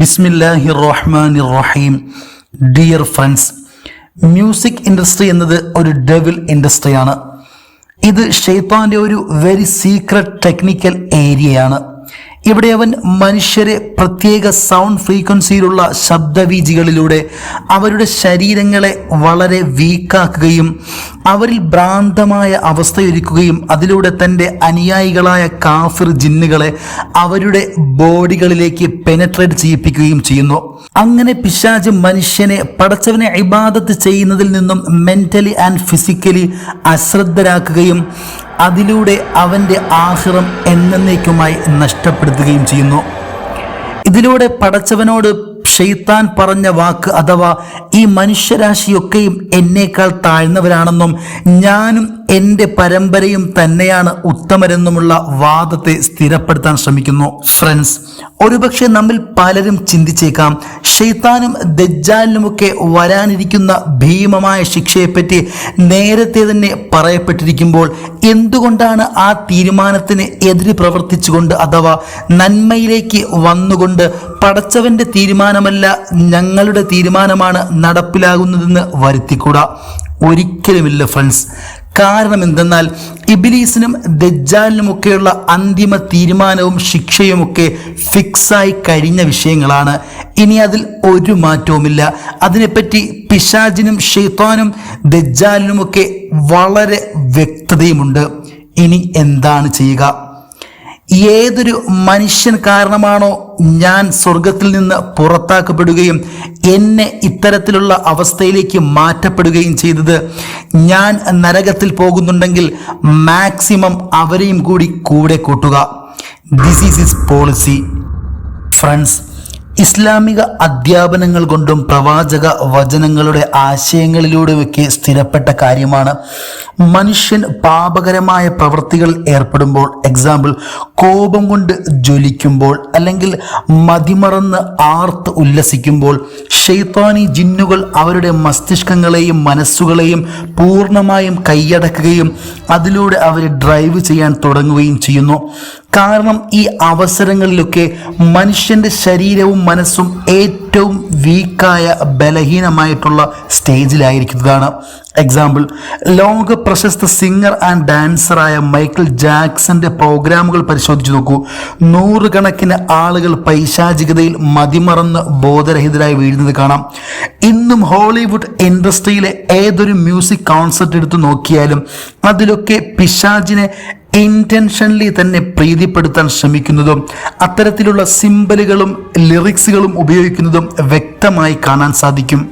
ബിസ്മില്ലാഹിർ റഹ്മാനിർ റഹീം. Dear friends, music industry എന്നത് ഒരു ഡെവിൽ ഇൻഡസ്ട്രിയാണ്. ഇത് ഷെയ്ത്താൻ്റെ ഒരു വെരി സീക്രട്ട് ടെക്നിക്കൽ ഏരിയയാണ്. ഇവിടെ അവൻ മനുഷ്യരെ പ്രത്യേക സൗണ്ട് ഫ്രീക്വൻസിയിലുള്ള ശബ്ദവീചികളിലൂടെ അവരുടെ ശരീരങ്ങളെ വളരെ വീക്കാക്കുകയും അവരിൽ ഭ്രാന്തമായ അവസ്ഥയൊരുക്കുകയും അതിലൂടെ തൻ്റെ അനുയായികളായ കാഫിർ ജിന്നുകളെ അവരുടെ ബോഡികളിലേക്ക് പെനട്രേറ്റ് ചെയ്യിപ്പിക്കുകയും ചെയ്യുന്നു. അങ്ങനെ പിശാച് മനുഷ്യനെ പടച്ചവനെ ഇബാദത്ത് ചെയ്യുന്നതിൽ നിന്നും മെൻ്റലി ആൻഡ് ഫിസിക്കലി അശ്രദ്ധരാക്കുകയും അതിലൂടെ അവൻ്റെ ആഖിറം എന്നേക്കുമായി നഷ്ടപ്പെടുത്തുകയും ചെയ്യുന്നു. ഇതിലൂടെ പടച്ചവനോട് ഷെയ്ത്താൻ പറഞ്ഞ വാക്ക് അഥവാ ഈ മനുഷ്യരാശിയൊക്കെയും എന്നേക്കാൾ താഴ്ന്നവരാണെന്നും ഞാനും എൻ്റെ പരമ്പരയും തന്നെയാണ് ഉത്തമരെന്നുമുള്ള വാദത്തെ സ്ഥിരപ്പെടുത്താൻ ശ്രമിക്കുന്നു. ഫ്രണ്ട്സ്, ഒരുപക്ഷെ നമ്മിൽ പലരും ചിന്തിച്ചേക്കാം, ഷെയ്ത്താനും ദജ്ജാലിനുമൊക്കെ വരാനിരിക്കുന്ന ഭീമമായ ശിക്ഷയെപ്പറ്റി നേരത്തെ തന്നെ പറയപ്പെട്ടിരിക്കുമ്പോൾ എന്തുകൊണ്ടാണ് ആ തീരുമാനത്തിന് എതിര് പ്രവർത്തിച്ചുകൊണ്ട് അഥവാ നന്മയിലേക്ക് വന്നുകൊണ്ട് പടച്ചവൻ്റെ തീരുമാനമല്ല ഞങ്ങളുടെ തീരുമാനമാണ് നടപ്പിലാകുന്നതെന്ന് വരുത്തിക്കൂടാ? ഒരിക്കലുമില്ല ഫ്രണ്ട്സ്. കാരണം എന്തെന്നാൽ ഇബ്ലീസിനും ദജ്ജാലിനുമൊക്കെയുള്ള അന്തിമ തീരുമാനവും ശിക്ഷയുമൊക്കെ ഫിക്സായി കഴിഞ്ഞ വിഷയങ്ങളാണ്. ഇനി അതിൽ ഒരു മാറ്റവുമില്ല. അതിനെപ്പറ്റി പിശാചിനും ഷെയ്ത്താനും ദജ്ജാലിനുമൊക്കെ വളരെ വ്യക്തതയുമുണ്ട്. ഇനി എന്താണ് ചെയ്യുക? ഏതൊരു മനുഷ്യൻ കാരണമാണോ ഞാൻ സ്വർഗത്തിൽ നിന്ന് പുറത്താക്കപ്പെടുകയും എന്നെ ഇത്തരത്തിലുള്ള അവസ്ഥയിലേക്ക് മാറ്റപ്പെടുകയും ചെയ്തത്, ഞാൻ നരകത്തിൽ പോകുന്നുണ്ടെങ്കിൽ മാക്സിമം അവരെയും കൂടെ കൂട്ടുക. This is his policy. Friends, ഇസ്ലാമിക അധ്യാപനങ്ങൾ കൊണ്ടും പ്രവാചക വചനങ്ങളുടെ ആശയങ്ങളിലൂടെയൊക്കെ സ്ഥിരപ്പെട്ട കാര്യമാണ് മനുഷ്യൻ പാപകരമായ പ്രവൃത്തികൾ ഏർപ്പെടുമ്പോൾ, എക്സാമ്പിൾ കോപം കൊണ്ട് ജ്വലിക്കുമ്പോൾ അല്ലെങ്കിൽ മതിമറന്ന് ആർത്ത് ഉല്ലസിക്കുമ്പോൾ ഷെയ്ത്താനി ജിന്നുകൾ അവരുടെ മസ്തിഷ്കങ്ങളെയും മനസ്സുകളെയും പൂർണ്ണമായും കൈയടക്കുകയും അതിലൂടെ അവരെ ഡ്രൈവ് ചെയ്യാൻ തുടങ്ങുകയും ചെയ്യുന്നു. കാരണം ഈ അവസരങ്ങളിലൊക്കെ മനുഷ്യൻ്റെ ശരീരവും മനസ്സും ഏറ്റവും വീക്കായ ബലഹീനമായിട്ടുള്ള സ്റ്റേജിലായിരിക്കുന്നതാണ്. എക്സാമ്പിൾ, ലോക പ്രശസ്ത സിംഗർ ആൻഡ് ഡാൻസറായ മൈക്കിൾ ജാക്സന്റെ പ്രോഗ്രാമുകൾ പരിശോധിച്ചു നോക്കൂ. നൂറുകണക്കിന് ആളുകൾ പൈശാചികതയിൽ മതിമറന്ന് ബോധരഹിതരായി വീഴുന്നത് കാണാം. ഇന്നും ഹോളിവുഡ് ഇൻഡസ്ട്രിയിലെ ഏതൊരു മ്യൂസിക് കോൺസെർട്ട് എടുത്തു നോക്കിയാലും അതിലൊക്കെ പിശാചിനെ ഇൻറ്റൻഷനലി തന്നെ പ്രീതിപ്പെടുത്താൻ ശ്രമിക്കുന്നതും അത്തരത്തിലുള്ള സിംബലുകളും ലിറിക്സുകളും ഉപയോഗിക്കുന്നതും വ്യക്തമായി കാണാൻ സാധിക്കും.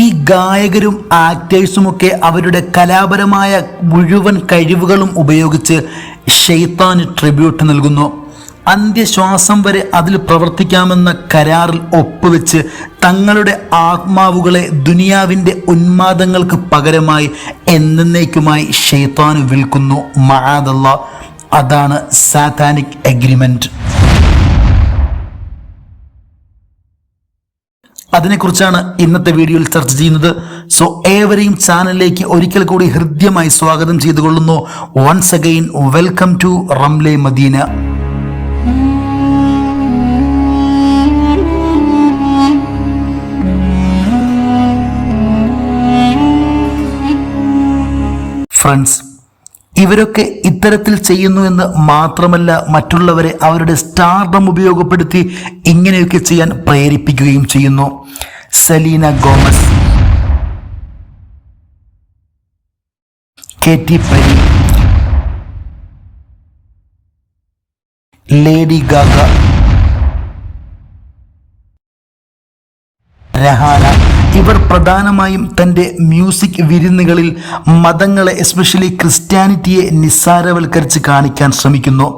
ഈ ഗായകരും ആക്ടേഴ്സുമൊക്കെ അവരുടെ കലാപരമായ മുഴുവൻ കഴിവുകളും ഉപയോഗിച്ച് ഷെയ്ത്താന് ട്രിബ്യൂട്ട് നൽകുന്നു. അന്ത്യശ്വാസം വരെ അതിൽ പ്രവർത്തിക്കാമെന്ന കരാറിൽ ഒപ്പുവെച്ച് തങ്ങളുടെ ആത്മാവുകളെ ദുനിയാവിൻ്റെ ഉന്മാദങ്ങൾക്ക് പകരമായി എന്നേക്കുമായി ഷെയ്ത്താന് വിൽക്കുന്നു. മഅദല്ലാ, അതാണ് സാത്താനിക് എഗ്രിമെന്റ്. അതിനെക്കുറിച്ചാണ് ഇന്നത്തെ വീഡിയോയിൽ ചർച്ച ചെയ്യുന്നത്. സോ ഏവരെയും ചാനലിലേക്ക് ഒരിക്കൽ കൂടി ഹൃദ്യമായി സ്വാഗതം ചെയ്തുകൊള്ളുന്നു. Once again welcome to Ramle Madina. Friends, ഇവരൊക്കെ ഇത്തരത്തിൽ ചെയ്യുന്നു എന്ന് മാത്രമല്ല മറ്റുള്ളവരെ അവരുടെ സ്റ്റാർഡം ഉപയോഗപ്പെടുത്തി ഇങ്ങനെയൊക്കെ ചെയ്യാൻ പ്രേരിപ്പിക്കുകയും ചെയ്യുന്നു. സെലീന ഗോമസ്, കേറ്റി പെരി, ലേഡി ഗാഗ, രഹാന, ഇവർ പ്രധാനമായും തൻ്റെ മ്യൂസിക് വിരുന്നുകളിൽ മതങ്ങളെ എസ്പെഷ്യലി ക്രിസ്ത്യാനിറ്റിയെ നിസ്സാരവൽക്കരിച്ച് കാണിക്കാൻ ശ്രമിക്കുന്നു.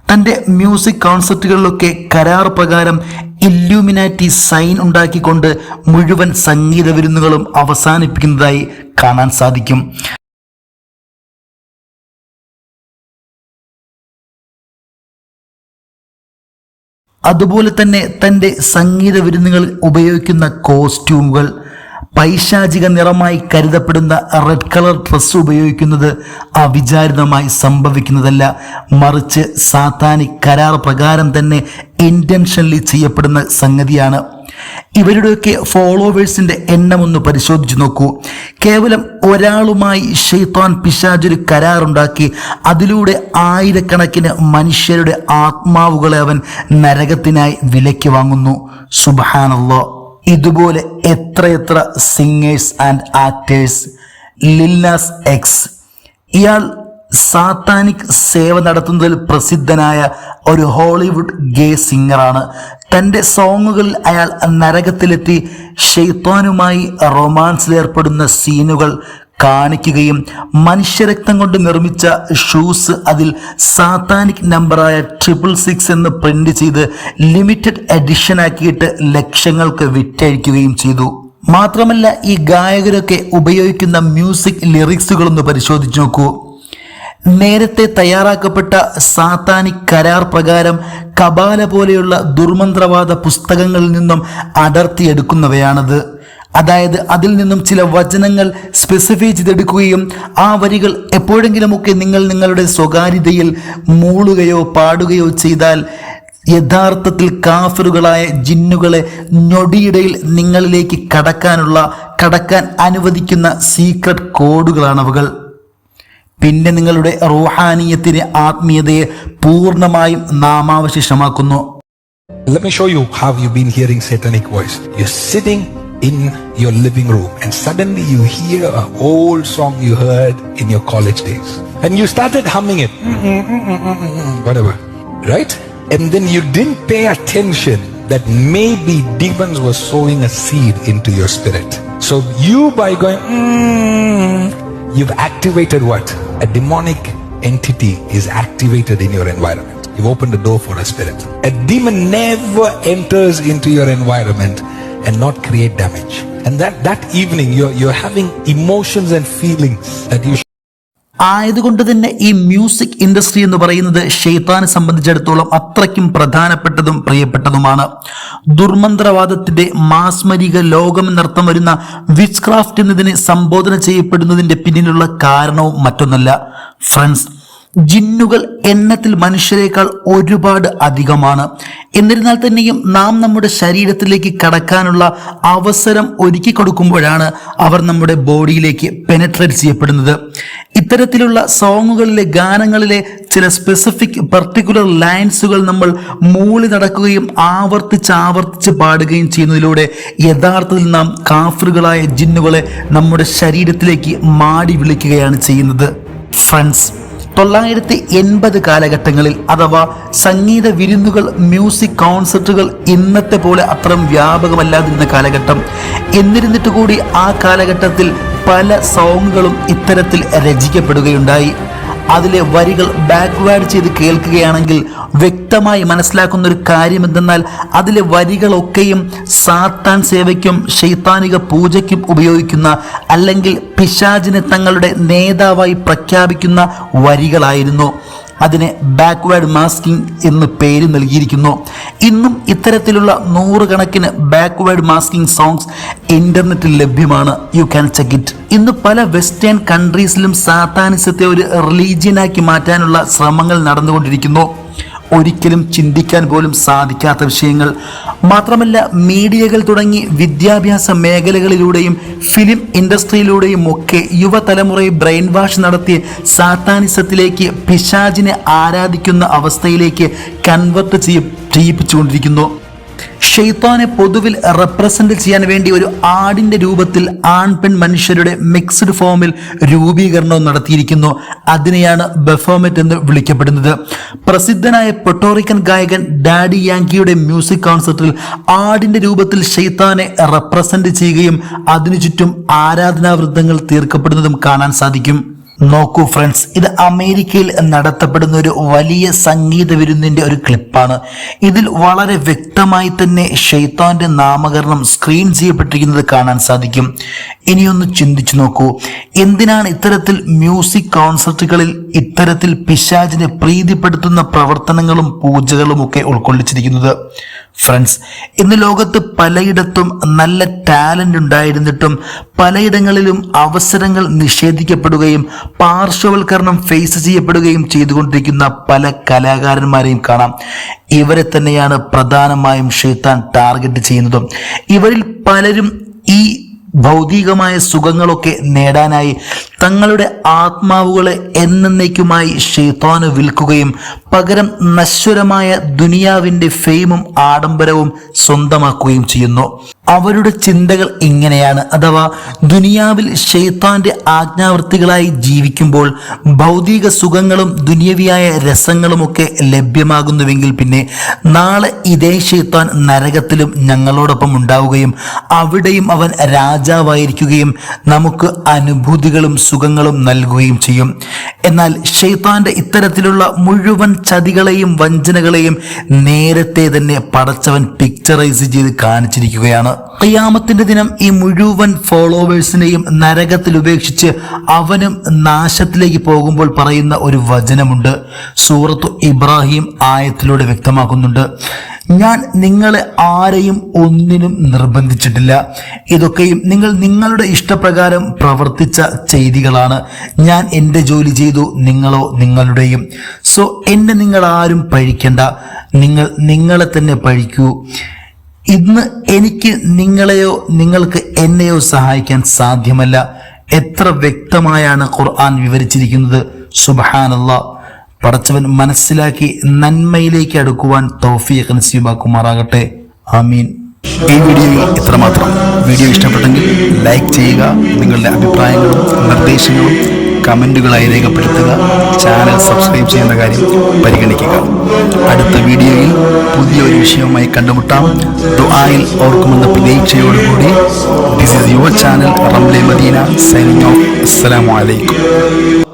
തൻ്റെ മ്യൂസിക് കോൺസെർട്ടുകളിലൊക്കെ കരാർ പ്രകാരം ഇല്യൂമിനാറ്റി സൈൻ ഉണ്ടാക്കിക്കൊണ്ട് മുഴുവൻ സംഗീത വിരുന്നുകളും അവസാനിപ്പിക്കുന്നതായി കാണാൻ സാധിക്കും. അതുപോലെ തന്നെ തൻ്റെ സംഗീത വിരുന്നുകളിൽ ഉപയോഗിക്കുന്ന കോസ്റ്റ്യൂമുകൾ പൈശാചിക നിറമായി കരുതപ്പെടുന്ന റെഡ് കളർ ഡ്രസ്സ് ഉപയോഗിക്കുന്നത് അവിചാരിതമായി സംഭവിക്കുന്നതല്ല, മറിച്ച് സാത്താനിക് കരാർ പ്രകാരം തന്നെ ഇന്റൻഷനലി ചെയ്യപ്പെടുന്ന സംഗതിയാണ്. ഇവരുടെയൊക്കെ ഫോളോവേഴ്സിന്റെ എണ്ണം ഒന്ന് പരിശോധിച്ചു നോക്കൂ. കേവലം ഒരാളുമായി ശൈത്താൻ പിശാചൊരു കരാറുണ്ടാക്കി അതിലൂടെ ആയിരക്കണക്കിന് മനുഷ്യരുടെ ആത്മാവുകളെ അവൻ നരകത്തിനായി വിലയ്ക്ക് വാങ്ങുന്നു. സുബ്ഹാനല്ലാഹ്. ഇതുപോലെ എത്രയെത്ര സിംഗേഴ്സ് ആൻഡ് ആക്ടേഴ്സ്. ലിൽ നാസ് എക്സ്, ഇയാൾ സാത്താനിക് സേവ നടത്തുന്നതിൽ പ്രസിദ്ധനായ ഒരു ഹോളിവുഡ് ഗേ സിംഗറാണ്. തൻ്റെ സോങ്ങുകളിൽ അയാൾ നരകത്തിലെത്തി ഷെയ്ത്താനുമായി റൊമാൻസിലേർപ്പെടുന്ന സീനുകൾ കാണിക്കുകയും മനുഷ്യരക്തം കൊണ്ട് നിർമ്മിച്ച ഷൂസ് അതിൽ സാത്താനിക് നമ്പറായ 666 എന്ന് പ്രിന്റ് ചെയ്ത് ലിമിറ്റഡ് എഡിഷൻ ആക്കിയിട്ട് ലക്ഷങ്ങൾക്ക് വിറ്റഴിക്കുകയും ചെയ്തു. മാത്രമല്ല ഈ ഗായകരൊക്കെ ഉപയോഗിക്കുന്ന മ്യൂസിക് ലിറിക്സുകളൊന്ന് പരിശോധിച്ച് നോക്കൂ. നേരത്തെ തയ്യാറാക്കപ്പെട്ട സാത്താനിക് കരാർ പ്രകാരം കബാല പോലെയുള്ള ദുർമന്ത്രവാദ പുസ്തകങ്ങളിൽ നിന്നും അടർത്തിയെടുക്കുന്നവയാണത്. അതായത് അതിൽ നിന്നും ചില വചനങ്ങൾ സ്പെസിഫൈ ചെയ്തെടുക്കുകയും ആ വരികൾ എപ്പോഴെങ്കിലുമൊക്കെ നിങ്ങൾ നിങ്ങളുടെ സ്വകാര്യതയിൽ മൂളുകയോ പാടുകയോ ചെയ്താൽ യഥാർത്ഥത്തിൽ കാഫിറുകളായ ജിന്നുകളെ ഞൊടിയിടയിൽ നിങ്ങളിലേക്ക് കടക്കാൻ അനുവദിക്കുന്ന സീക്രട്ട് കോഡുകളാണവകൾ. പിന്നെ നിങ്ങളുടെ റൂഹാനിയത്തിന് ആത്മീയതയെ പൂർണ്ണമായും നാമാവശേഷമാക്കുന്നു. Let me show you how you've been hearing satanic voice. You're sitting in your living room and suddenly you hear an old song you heard in your college days and you started humming it, whatever, right? And then you didn't pay attention that maybe demons were sowing a seed into your spirit. So you, by going you've activated what? A demonic entity is activated in your environment. You've opened the door for a spirit. A demon never enters into your environment and not create damage. And that evening you're having emotions and feelings that you ആയതുകൊണ്ട് തന്നെ ഈ music industry എന്ന് പറയുന്നത് ഷെയ്ത്താനെ സംബന്ധിച്ചിടത്തോളം അത്രയ്ക്കും പ്രധാനപ്പെട്ടതും പ്രിയപ്പെട്ടതുമാണ്. ദുർമന്ത്രവാദത്തിന്റെ മാസ്മരിക ലോകം എന്നർത്ഥം വരുന്ന വിച്ച് ക്രാഫ്റ്റ് എന്നതിനെ സംബോധന ചെയ്യപ്പെടുന്നതിന്റെ പിന്നിലുള്ള കാരണവും മറ്റൊന്നല്ല ഫ്രണ്ട്സ്. ജിന്നുകൾ എണ്ണത്തിൽ മനുഷ്യരെക്കാൾ ഒരുപാട് അധികമാണ്. എന്നിരുന്നാൽ തന്നെയും നാം നമ്മുടെ ശരീരത്തിലേക്ക് കടക്കാനുള്ള അവസരം ഒരുക്കി കൊടുക്കുമ്പോഴാണ് അവർ നമ്മുടെ ബോഡിയിലേക്ക് പെനട്രേറ്റ് ചെയ്യപ്പെടുന്നത്. ഇത്തരത്തിലുള്ള സോങ്ങുകളിലെ ഗാനങ്ങളിലെ ചില സ്പെസിഫിക് പർട്ടിക്കുലർ ലൈൻസുകൾ നമ്മൾ മൂളി നടക്കുകയും ആവർത്തിച്ച് പാടുകയും ചെയ്യുന്നതിലൂടെ യഥാർത്ഥത്തിൽ നാം കാഫിറുകളായ ജിന്നുകളെ നമ്മുടെ ശരീരത്തിലേക്ക് മാടി വിളിക്കുകയാണ് ചെയ്യുന്നത്. ഫ്രണ്ട്സ്, 1980 കാലഘട്ടങ്ങളിൽ അഥവാ സംഗീത വിരുന്നുകൾ, മ്യൂസിക് കോൺസെർട്ടുകൾ ഇന്നത്തെ പോലെ അത്രയും വ്യാപകമല്ലാതിരുന്ന കാലഘട്ടം. എന്നിരുന്നിട്ട് കൂടി ആ കാലഘട്ടത്തിൽ പല സോങ്ങുകളും ഇത്തരത്തിൽ രചിക്കപ്പെടുകയുണ്ടായി. അതിലെ വരികൾ ബാക്ക്വേർഡ് ചെയ്ത് കേൾക്കുകയാണെങ്കിൽ വ്യക്തമായി മനസ്സിലാക്കുന്ന ഒരു കാര്യം എന്തെന്നാൽ അതിലെ വരികളൊക്കെയും സാത്താൻ സേവയ്ക്കും ശൈത്താനിക പൂജയ്ക്കും ഉപയോഗിക്കുന്ന അല്ലെങ്കിൽ പിശാചിനെ തങ്ങളുടെ നേതാവായി പ്രഖ്യാപിക്കുന്ന വരികളായിരുന്നു. അതിന് ബാക്ക്വേർഡ് മാസ്കിംഗ് എന്ന് പേര് നൽകിയിരിക്കുന്നു. ഇന്നും ഇത്തരത്തിലുള്ള നൂറുകണക്കിന് ബാക്ക്വേർഡ് മാസ്കിംഗ് സോങ്സ് ഇന്റർനെറ്റിൽ ലഭ്യമാണ്. You can check it. ഇന്ന് പല വെസ്റ്റേൺ കൺട്രീസിലും സാത്താനിസത്തെ ഒരു റിലീജിയനാക്കി മാറ്റാനുള്ള ശ്രമങ്ങൾ നടന്നുകൊണ്ടിരിക്കുന്നു. ഒരിക്കലും ചിന്തിക്കാൻ പോലും സാധിക്കാത്ത വിഷയങ്ങൾ. മാത്രമല്ല മീഡിയകൾ തുടങ്ങി വിദ്യാഭ്യാസ മേഖലകളിലൂടെയും ഫിലിം ഇൻഡസ്ട്രിയിലൂടെയും ഒക്കെ യുവതലമുറയെ ബ്രെയിൻ വാഷ് നടത്തി സാത്താനിസത്തിലേക്ക്, പിശാചിനെ ആരാധിക്കുന്ന അവസ്ഥയിലേക്ക് കൺവെർട്ട് ചെയ്യിപ്പിച്ചുകൊണ്ടിരിക്കുന്നു. ഷെയ്ത്താനെ പൊതുവിൽ റെപ്രസെന്റ് ചെയ്യാൻ വേണ്ടി ഒരു ആടിന്റെ രൂപത്തിൽ ആൺ പെൺ മനുഷ്യരുടെ മിക്സ്ഡ് ഫോമിൽ രൂപീകരണവും നടത്തിയിരിക്കുന്നു. അതിനെയാണ് ബഫോമെറ്റ് എന്ന് വിളിക്കപ്പെടുന്നത്. പ്രസിദ്ധനായ പൊട്ടോറിക്കൻ ഗായകൻ ഡാഡി യാങ്കിയുടെ മ്യൂസിക് കോൺസെർട്ടിൽ ആടിന്റെ രൂപത്തിൽ ഷെയ്ത്താനെ റെപ്രസെന്റ് ചെയ്യുകയും അതിനു ചുറ്റും ആരാധനാവൃത്തങ്ങൾ തീർക്കപ്പെടുന്നതും കാണാൻ സാധിക്കും. നോക്കൂ ഫ്രണ്ട്സ്, ഇത് അമേരിക്കയിൽ നടത്തപ്പെടുന്ന ഒരു വലിയ സംഗീത വിരുന്നിന്റെ ഒരു ക്ലിപ്പാണ്. ഇതിൽ വളരെ വ്യക്തമായി തന്നെ ഷെയ്ത്താന്റെ നാമകരണം സ്ക്രീൻ ചെയ്യപ്പെട്ടിരിക്കുന്നത് കാണാൻ സാധിക്കും. ഇനിയൊന്ന് ചിന്തിച്ചു നോക്കൂ, എന്തിനാണ് ഇത്തരത്തിൽ മ്യൂസിക് കോൺസെർട്ടുകളിൽ ഇത്തരത്തിൽ പിശാചിനെ പ്രീതിപ്പെടുത്തുന്ന പ്രവർത്തനങ്ങളും പൂജകളും ഒക്കെ ഉൾക്കൊള്ളിച്ചിരിക്കുന്നത്? ഫ്രണ്ട്സ്, ഇന്ന് ലോകത്ത് പലയിടത്തും നല്ല ടാലന്റ് ഉണ്ടായിരുന്നിട്ടും പലയിടങ്ങളിലും അവസരങ്ങൾ നിഷേധിക്കപ്പെടുകയും പാർശ്വവൽക്കരണം ഫേസ് ചെയ്യപ്പെടുകയും ചെയ്തുകൊണ്ടിരിക്കുന്ന പല കലാകാരന്മാരെയും കാണാം. ഇവരെ തന്നെയാണ് പ്രധാനമായും ശൈത്താൻ ടാർഗറ്റ് ചെയ്യുന്നതും. ഇവരിൽ പലരും ഈ ഭൗതികമായ സുഖങ്ങളൊക്കെ നേടാനായി തങ്ങളുടെ ആത്മാവുകളെ എന്നേക്കുമായി ശൈത്താന് വിൽക്കുകയും പകരം നശ്വരമായ ദുനിയാവിൻ്റെ ഫെയിമും ആഡംബരവും സ്വന്തമാക്കുകയും ചെയ്യുന്നു. അവരുടെ ചിന്തകൾ ഇങ്ങനെയാണ്, അഥവാ ദുനിയാവിൽ ശൈത്താന്റെ ആജ്ഞാവൃത്തികളായി ജീവിക്കുമ്പോൾ ഭൗതിക സുഖങ്ങളും ദുനിയവിയായ രസങ്ങളുമൊക്കെ ലഭ്യമാകുന്നുവെങ്കിൽ പിന്നെ നാളെ ഇതേ ശൈത്താൻ നരകത്തിലും ഞങ്ങളോടൊപ്പം ഉണ്ടാവുകയും അവിടെയും അവൻ രാജാവായിരിക്കുകയും നമുക്ക് അനുഭൂതികളും സുഖങ്ങളും നൽകുകയും ചെയ്യും. എന്നാൽ ശൈത്താന്റെ ഇത്തരത്തിലുള്ള മുഴുവൻ ചതികളെയും വഞ്ചനകളെയും നേരത്തെ തന്നെ പടച്ചവൻ പിക്ചറൈസ് ചെയ്ത് കാണിച്ചിരിക്കുകയാണ്. ഖിയാമത്തിന്റെ ദിനം ഈ മുഴുവൻ ഫോളോവേഴ്സിനെയും നരകത്തിൽ ഉപേക്ഷിച്ച് അവനും നാശത്തിലേക്ക് പോകുമ്പോൾ പറയുന്ന ഒരു വചനമുണ്ട്. സൂറത്തു ഇബ്രാഹിം ആയത്തിലൂടെ വ്യക്തമാക്കുന്നുണ്ട്, ഞാൻ നിങ്ങളെ ആരെയും ഒന്നിനും നിർബന്ധിച്ചിട്ടില്ല. ഇതൊക്കെയും നിങ്ങൾ നിങ്ങളുടെ ഇഷ്ടപ്രകാരം പ്രവർത്തിച്ച ചെയ്തികളാണ്. ഞാൻ എൻ്റെ ജോലി ചെയ്തു, നിങ്ങളോ നിങ്ങളുടെയും. സോ എന്നെ നിങ്ങൾ ആരും പഴിക്കണ്ട, നിങ്ങൾ നിങ്ങളെ തന്നെ പഴിക്കൂ. ഇന്ന് എനിക്ക് നിങ്ങളെയോ നിങ്ങൾക്ക് എന്നെയോ സഹായിക്കാൻ സാധ്യമല്ല. എത്ര വ്യക്തമായാണ് ഖുർആൻ വിവരിച്ചിരിക്കുന്നത്. സുബ്ഹാനല്ലാഹ്. പടച്ചവൻ മനസ്സിലാക്കി നന്മയിലേക്ക് അടുക്കുവാൻ തൗഫീഖ് നസീബാക്കുമാറാകട്ടെ. ആമീൻ. ഈ വീഡിയോയിൽ ഇത്രമാത്രം. വീഡിയോ ഇഷ്ടപ്പെട്ടെങ്കിൽ ലൈക്ക് ചെയ്യുക. നിങ്ങളുടെ അഭിപ്രായങ്ങളും നിർദ്ദേശങ്ങളും കമൻറ്റുകളായി രേഖപ്പെടുത്തുക. ചാനൽ സബ്സ്ക്രൈബ് ചെയ്യുന്ന കാര്യം പരിഗണിക്കുക. അടുത്ത വീഡിയോയിൽ പുതിയൊരു വിഷയവുമായി കണ്ടുമുട്ടാം. ദുആയിൽ ഓർക്കുമെന്ന പ്രതീക്ഷയോടുകൂടി this is your channel Ramle Madina signing off. അസ്സലാമു അലൈക്കും.